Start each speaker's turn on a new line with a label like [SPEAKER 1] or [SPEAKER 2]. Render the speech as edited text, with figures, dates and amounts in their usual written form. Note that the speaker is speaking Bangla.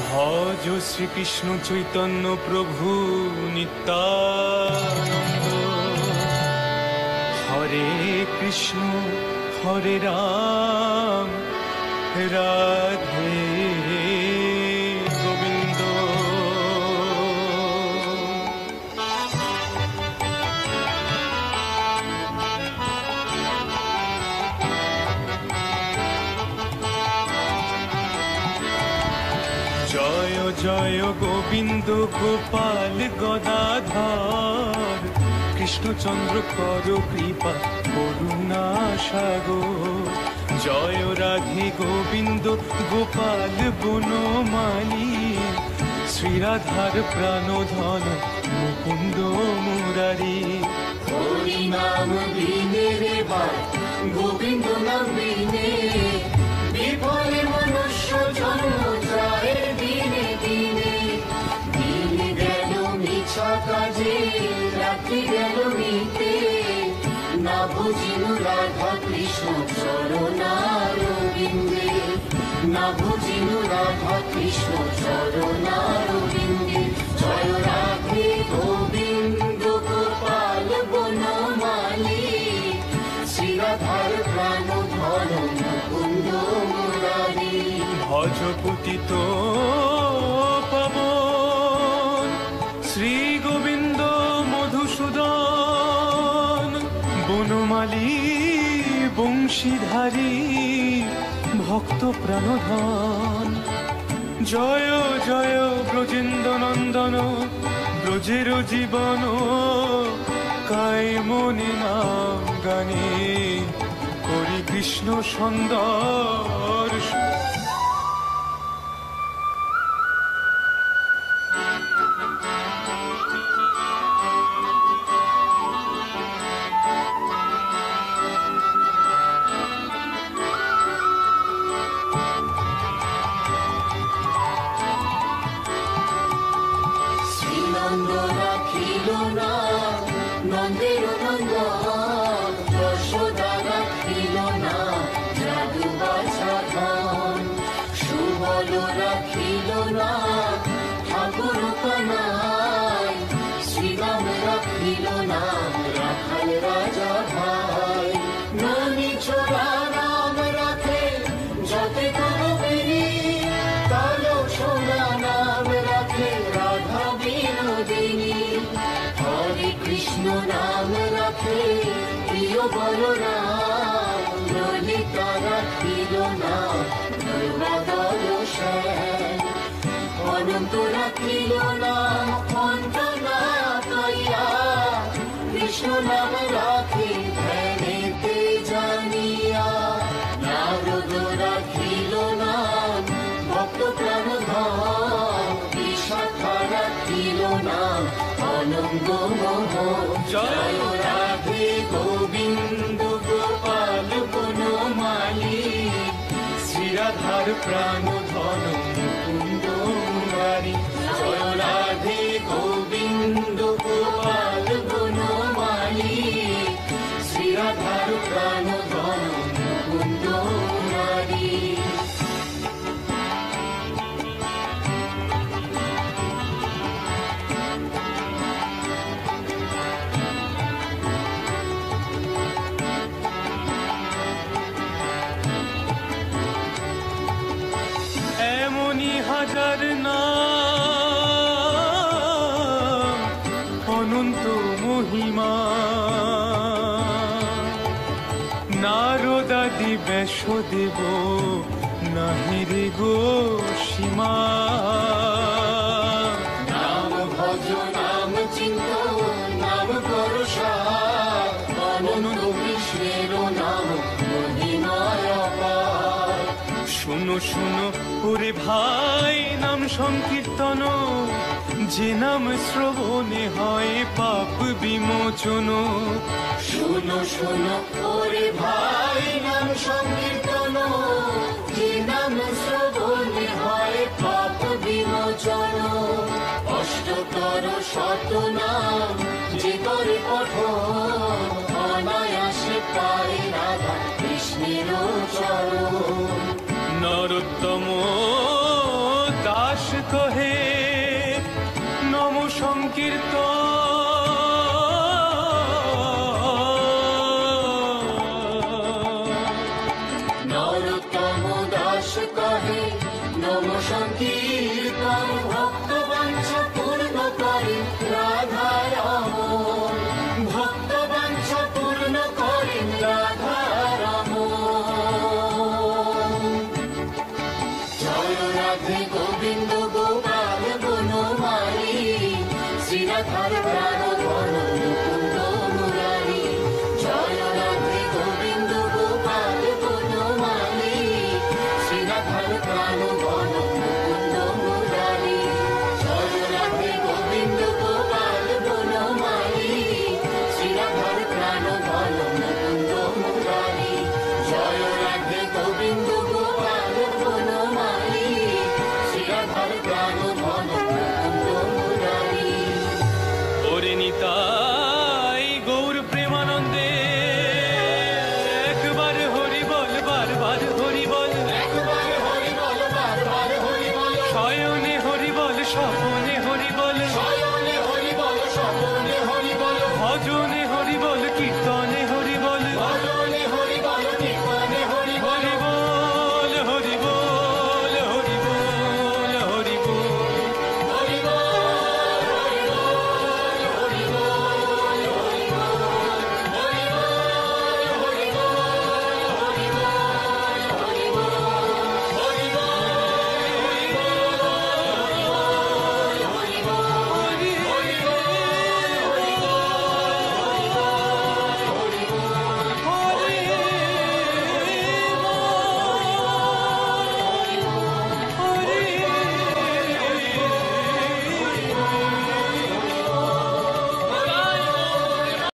[SPEAKER 1] ভজ শ্রীকৃষ্ণ চৈতন্য প্রভু নিত্যানন্দ। হরে কৃষ্ণ হরে রাম রাধে গোবিন্দ। জয় জয় গোবিন্দ গোপাল গদাধর, কৃষ্ণচন্দ্র কর কৃপা করুণা সাগর। জয় রাধে গোবিন্দ গোপাল বনমালী, শ্রীরাধার প্রাণধন মুকুন্দ মুরারি।
[SPEAKER 2] হরি নাম বিনে রে ভাই, গোবিন্দ নাম বিনে বিফলে মনুষ্য জন্ম যায় দিনে দিনে। দিন গেল মিছা কাজে, রাত্রি গেল মিতে, না বুঝিল রাধা কৃষ্ণ চরণারবিন্দে। না বুঝিল রাধা কৃষ্ণ চরণারবিন্দে। জয় রাধে গোবিন্দ গোপাল বনমালী, শ্রীরাধার প্রাণধন মুকুন্দ মুরারি।
[SPEAKER 1] ভজ পতিত পাবন শ্রী গোবিন্দ মধুসূদন, বনমালী বংশীধারী ভক্ত প্রাণধন। জয় জয় ব্রজেন্দ্র নন্দন, ব্রজের জীবন কায়মনে নাম গানে, করি কৃষ্ণ সুন্দর।
[SPEAKER 2] শ্রীনন্দ রাখিল না নন্দের নন্দন, যশোদা রাখিল না জাদু বাছা ধন। সুবল রাখিল না ঠাকুর কানাই, শ্রীরাম রাখিল না রাখাল রাজা ভাই। ননি ছোড়া রাম রাখে যতে কবিনী, কালো সোনা নাম রাখে রাধা বিনোদিনী। হরে কৃষ্ণ নাম রাখে প্রিয় বলরাম, ললিতা রাখিল না দুর্বাদল সেন। অনন্ত রাখিল না অন্তনা পাইয়া, কৃষ্ণ নাম রাখে ধ্যানেতে জানিয়া। নারদ রাখিল না ভক্ত প্রাণধন, বিশাখা রাখিল না অনঙ্গ মোহ। জয় রাধে গোবিন্দ গোপাল বনমালী, শ্রীরাধার প্রাণধন মুকুন্দ মুরারি। জয় রাধে গোবিন্দ গোপাল বনমালী, শ্রীরাধার প্রাণধন মুকুন্দ মুরারি।
[SPEAKER 1] এমনি হাজার নাম অনন্ত মহিমা, নারদাদি ব্যাসদেব নাহিরে গো সীমা।
[SPEAKER 2] নাম ভজ নাম চিন্ত নাম করসা, অনন্ত কৃষ্ণের নাম মহিমায় অপার।
[SPEAKER 1] শুনো শুনো ওরে ভাই নাম সংকীর্তন, যে নাম শ্রবণে হয় পাপ বিমোচন।
[SPEAKER 2] শুনো শুনো ওরে ভাই নাম সংকীর্তন, যে নাম শ্রবণে হয় পাপ বিমোচন। অষ্টতর শত নাম যে করে পঠন, অনায়াসে পায় রাধা কৃষ্ণের চরণ।
[SPEAKER 1] নরোত্তম দাস কহে নম সংকীর্তন।
[SPEAKER 2] নরোত্তম দাস কহে নম সংকীর্তন। ভক্ত বাঞ্ছা পূর্ণ করে রাধা রমণ। ভক্ত বাঞ্ছা পূর্ণ করে রাধা রমণ। জয় রাধে গোবিন্দ গোপাল বনমালী। শ্রীরাধার প্রাণ ধন মুকুন্দ মুরারি। জয় রাধে গোবিন্দ গোপাল বনমালী। শ্রীরাধার প্রাণ ধন মুকুন্দ মুরারি। জয় রাধে গোবিন্দ গোপাল বনমালী। শ্রীরাধার প্রাণ ধন মুকুন্দ মুরারি। জয় রাধে গোবিন্দ গোপাল বনমালী। শ্রীরাধার প্রাণ ধন মুকুন্দ মুরারি।
[SPEAKER 1] ওরে নিতাই গৌর প্রেমানন্দে একবার হরি বল, বারবার হরি বল।
[SPEAKER 2] একবার হরি বল, বারবার হরি বল।
[SPEAKER 1] শয়নে হরি বল, স্বপনে